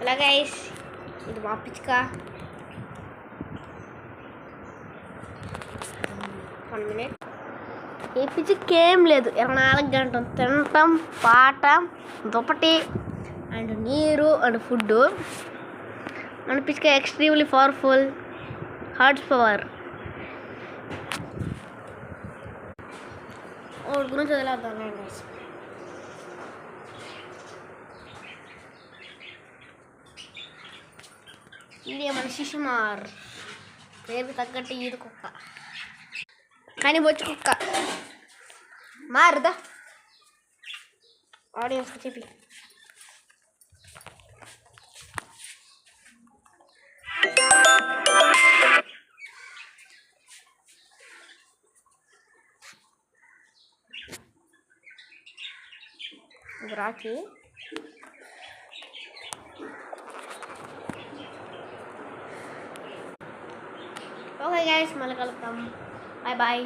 Hello guys, ఇది మా పిచ్చుక. 1 minute. ఈ పిచ్చుకి ఏం లేదు, 24 గంటలు తినటం, పాట, దుప్పటి అండ్ నీరు అండ్ ఫుడ్. మన పిచ్చుక ఎక్స్ట్రీమ్లీ పవర్ఫుల్, హార్ట్స్ పవర్. వాడి గురించి వదిలేద్దాం గైస్. ఇది మన శిశుమార్, పేరు తగ్గట్టు ఈది కుక్క, కానీ బొచ్చు కుక్క. మారుదా ఆడియన్స్కి చెప్పి. ఇది రాకి. ఓకే గైస్, మళ్ళీ కలుద్దాం. Bye bye.